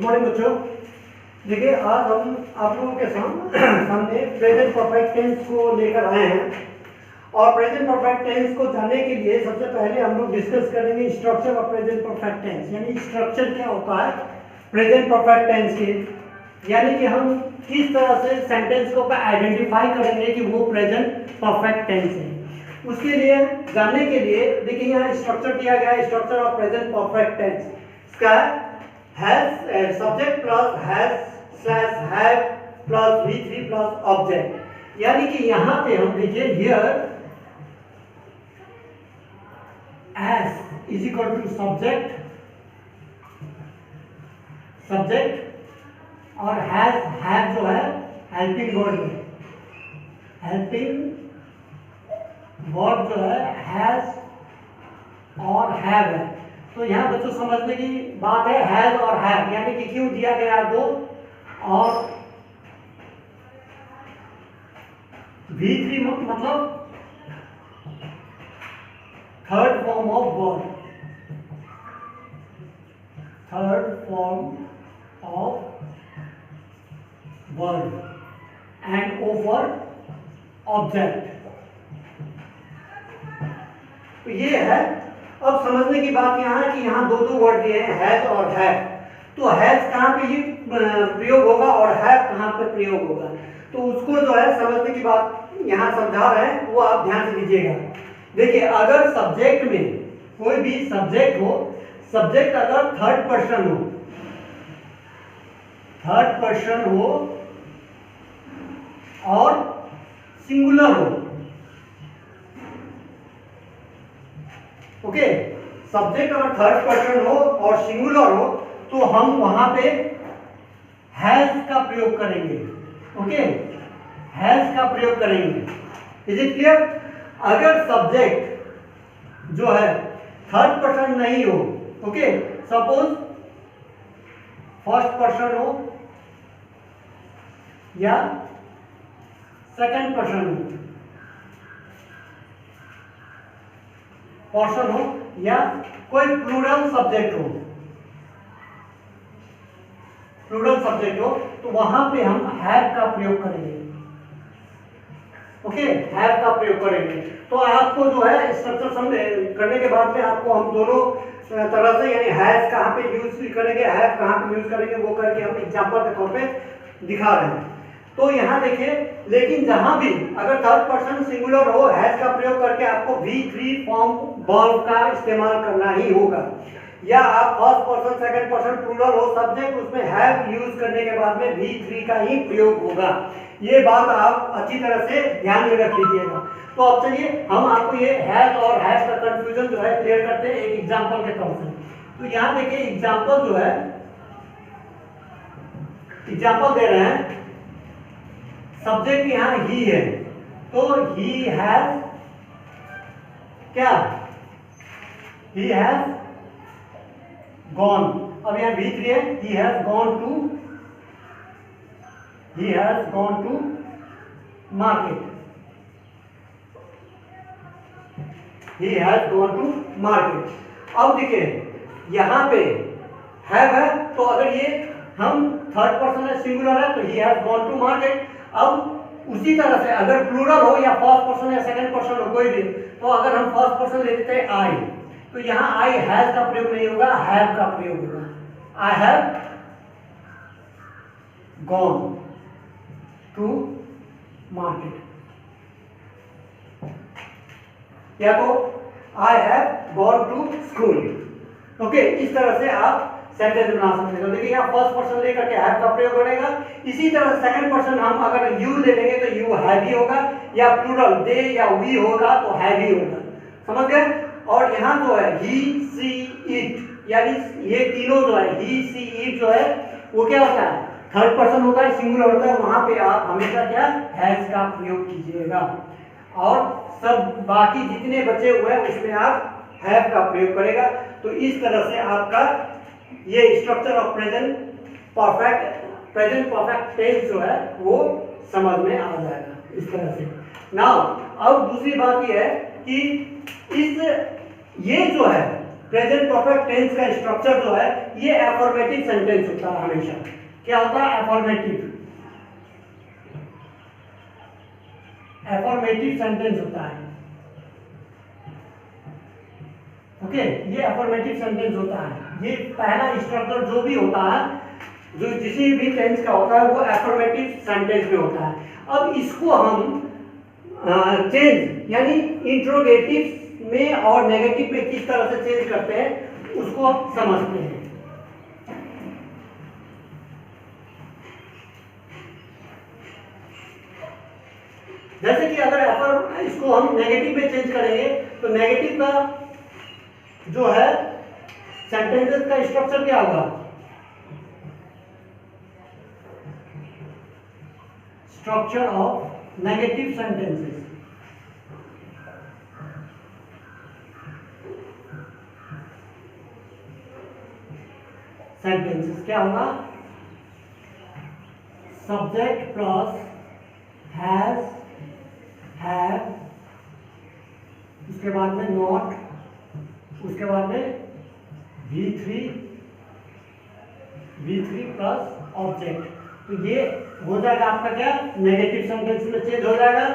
Good morning बच्चों। देखिए आज हम आप लोगों के सामने प्रेजेंट परफेक्ट टेंस को लेकर आए हैं और प्रेजेंट परफेक्ट टेंस को जानने के लिए सबसे पहले हम लोग डिस्कस करेंगे structure of present perfect tense, यानी स्ट्रक्चर क्या होता है प्रेजेंट परफेक्ट टेंस के, यानी कि हम किस तरह से सेंटेंस को आइडेंटिफाई करेंगे कि वो प्रेजेंट परफेक्ट टेंस है। उसके लिए जानने के लिए देखिए यहाँ स्ट्रक्चर दिया गया है, structure of present perfect tense. इसका has subject plus has slash have plus V3 plus object, यानी कि यहाँ पे हम देखिए here as is equal to subject और हैव जो है हेल्पिंग वर्ड है, हेल्पिंग वर्ड जो है हैज और हैव है। तो यहाँ बच्चों समझने की बात है हैज और हैव, यानी कि क्यों दिया गया दो और V3 मतलब third form of word, third form of word and over object. तो ये है। अब समझने की बात यहाँ है कि यहाँ दो वर्ड दिए हैं हैज और हैव, तो हैज कहाँ पे ये प्रयोग होगा और हैव कहाँ पे प्रयोग होगा, तो उसको जो है समझने की बात यहाँ समझा रहे हैं, वो आप ध्यान से लीजिएगा। देखिए अगर सब्जेक्ट में कोई भी सब्जेक्ट हो, सब्जेक्ट अगर थर्ड पर्सन हो और सिंगुलर हो, ओके, सब्जेक्ट अगर थर्ड पर्सन हो और सिंगुलर हो तो हम वहां पे हैज का प्रयोग करेंगे, ओके, हैज का प्रयोग करेंगे। Is it clear? अगर सब्जेक्ट जो है थर्ड पर्सन नहीं हो, ओके, सपोज फर्स्ट पर्सन हो या सेकंड पर्सन हो या कोई प्लूरल सब्जेक्ट हो, तो वहां पे हम हैव का प्रयोग करेंगे, ओके, हैव का प्रयोग करेंगे। तो आपको जो है स्ट्रक्चर समझ करने के बाद में आपको हम दोनों तरह से, यानी हैज कहाँ पे यूज करेंगे, हैव कहाँ पे यूज करेंगे, वो करके हम एग्जांपल के तौर पे दिखा रहे हैं। तो यहाँ देखिए, लेकिन जहां भी अगर थर्ड पर्सन सिंगुलर हो, हैज का प्रयोग करके आपको V3 फॉर्म वर्ब का इस्तेमाल करना ही होगा, या आप first person second person plural हो सब्जेक्ट, उसमें हैव यूज करने के बाद में V3 का ही प्रयोग होगा। ये बात आप अच्छी तरह से ध्यान में रख लीजिएगा। तो अब चलिए हम आपको ये हैज और हैव का कंफ्यूजन जो है क्लियर करते हैं एक एग्जांपल के तौर से। तो यहाँ देखिए एग्जांपल जो है, एग्जांपल दे रहे हैं, सब्जेक्ट यहाँ ही है, तो ही हैज क्या, ही हैज गॉन। अब यहाँ V3 है, he has gone to market, he has gone to market. अब देखिए यहाँ पे हैव है, तो अगर ये हम थर्ड पर्सन है सिंगुलर है तो he has gone to market. अब उसी तरह से अगर प्लूरल हो या फर्स्ट पर्सन या सेकंड पर्सन हो कोई भी, तो अगर हम फर्स्ट पर्सन ले लेते हैं आई, तो यहाँ आई हैज का प्रयोग नहीं होगा, हैव का प्रयोग होगा। I have gone to market, या तो I have gone to school, okay. इस तरह से आप सेंटेंस बना सकते हो। देखिए यहाँ फर्स्ट पर्सन लेकर के हैव का प्रयोग करेगा। इसी तरह सेकंड पर्सन हम अगर यू ले लेंगे तो यू हैव ही होगा, या प्लूरल दे या वी होगा तो हैव ही होगा, समझ गए। और यहाँ जो है ही सी इट, यानी ये तीनों जो है ही सी इट जो है वो क्या होता है, थर्ड पर्सन होता है, सिंगुलर होता है, वहां पे आप हमेशा क्या हैज का प्रयोग कीजिएगा। और सब बाकी जितने बचे हुए हैं उसमें आप हैव का प्रयोग करेगा। तो इस तरह से आपका ये structure of present perfect tense जो है वो समझ में आ जाएगा इस तरह से। नाउ अब दूसरी बात ये है कि ये जो है प्रेजेंट परफेक्ट टेंस का स्ट्रक्चर जो है ये अफर्मेटिव सेंटेंस होता है हमेशा। क्या होता है? अफर्मेटिव सेंटेंस होता है। ओके, ये अफर्मेटिव सेंटेंस होता है। ये पहला स्ट्रक्चर जो भी होता है, जो किसी भी टेंस का होता है, वो अफर्मेटिव सेंटेंस में होता है। अब इसको हम चेंज यानी इंट्रोगेटिव में और नेगेटिव में किस तरह से चेंज करते हैं उसको आप समझते हैं। जैसे कि अगर इसको हम नेगेटिव में चेंज करेंगे तो नेगेटिव का जो है सेंटेंसेस का स्ट्रक्चर क्या होगा? Structure of negative sentences. क्या होगा? सब्जेक्ट प्लस हैज, हैव, उसके बाद में नॉट, उसके बाद में V3 प्लस ऑब्जेक्ट। तो ये हो जाएगा आपका क्या? नेगेटिव सेंटेंस में चेंज हो जाएगा।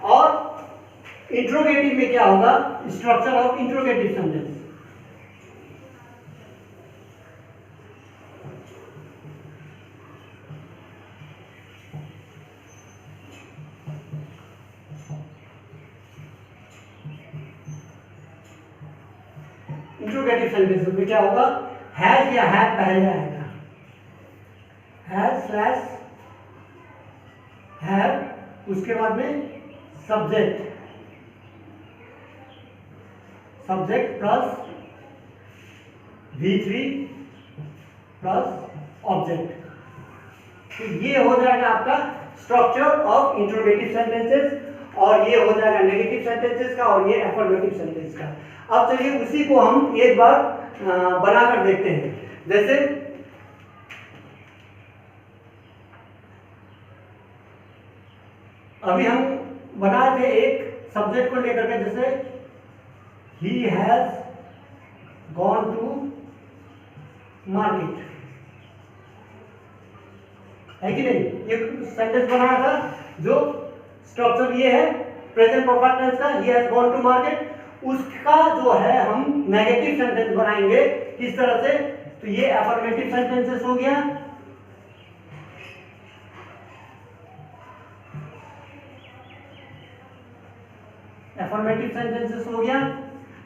और इंट्रोगेटिव में क्या होगा? Structure of interrogative sentence. Interrogative sentence में क्या होगा? हैज या हैव पहले आएगा, हैज स्लैश हैव, उसके बाद में subject plus V3 plus object. तो ये हो जाएगा आपका स्ट्रक्चर ऑफ इंट्रोगेटिव सेंटेंसेस, और ये हो जाएगा नेगेटिव सेंटेंसेस का, और ये अफर्मेटिव सेंटेंस का। अब चलिए उसी को हम एक बार बनाकर देखते हैं। जैसे अभी हम बनाए थे एक सब्जेक्ट को लेकर के, जैसे he has gone to market, है कि नहीं? ये सेंटेंस बनाया था जो स्ट्रक्चर ये है प्रेजेंट परफेक्ट टेंस का, he has gone to market. उसका जो है हम नेगेटिव सेंटेंस बनाएंगे किस तरह से? तो ये अफर्मेटिव सेंटेंसेस हो गया, अफर्मेटिव सेंटेंसेस हो गया।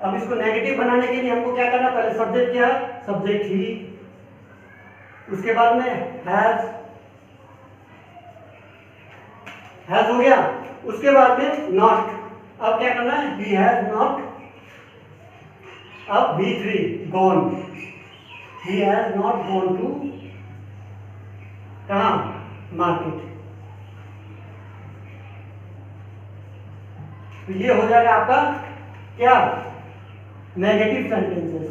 अब इसको नेगेटिव बनाने के लिए हमको क्या करना? पहले सब्जेक्ट क्या है? सब्जेक्ट ही, उसके बाद में हैज हो गया, उसके बाद में नॉट। अब क्या करना है? He has not. अब V3 gone, he has not gone to कहां? मार्केट। तो ये हो जाएगा आपका क्या? Negative sentences,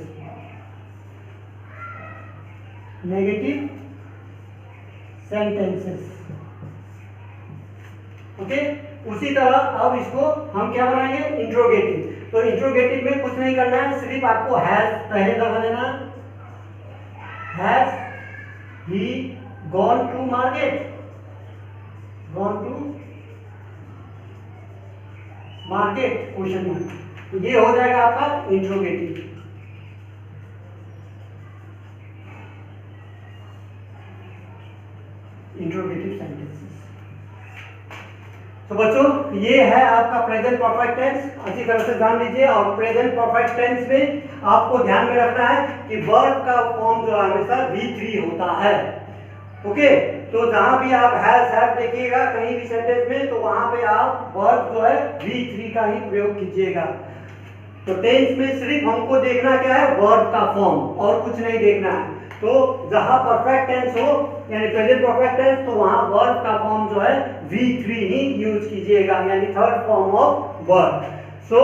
negative sentences. Okay, उसी तरह अब इसको हम क्या बनाएंगे? इंट्रोगेटिव। तो इंट्रोगेटिव में कुछ नहीं करना है, सिर्फ आपको हैज पहले दबा देना। Has he gone to market, gone to market question mark. तो ये हो जाएगा आपका इंट्रोगेटिव। Interrogative sentences. तो बच्चों ये है आपका प्रेजेंट परफेक्ट टेंस, अच्छी तरह से जान लीजिए। और प्रेजेंट परफेक्ट टेंस में आपको ध्यान में रखना है कि वर्ब का फॉर्म जो है हमेशा V3 होता है। ओके, तो जहां भी आप हैव देखिएगा कहीं भी सेंटेंस में, तो वहां पे आप वर्ब जो है V3 का ही प्रयोग कीजिएगा। तो टेंस में सिर्फ हमको देखना क्या है? वर्ब का फॉर्म, और कुछ नहीं देखना है। तो जहां परफेक्ट टेंस हो यानी प्रेजेंट परफेक्ट टेंस, तो वहां वर्ब का फॉर्म जो है V3 ही यूज कीजिएगा, यानी third form of verb. So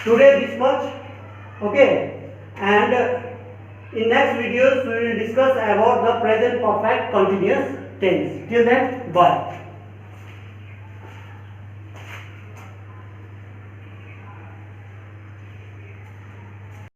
today this much, okay, and in next videos we will discuss about the present perfect continuous tense. Till then, bye.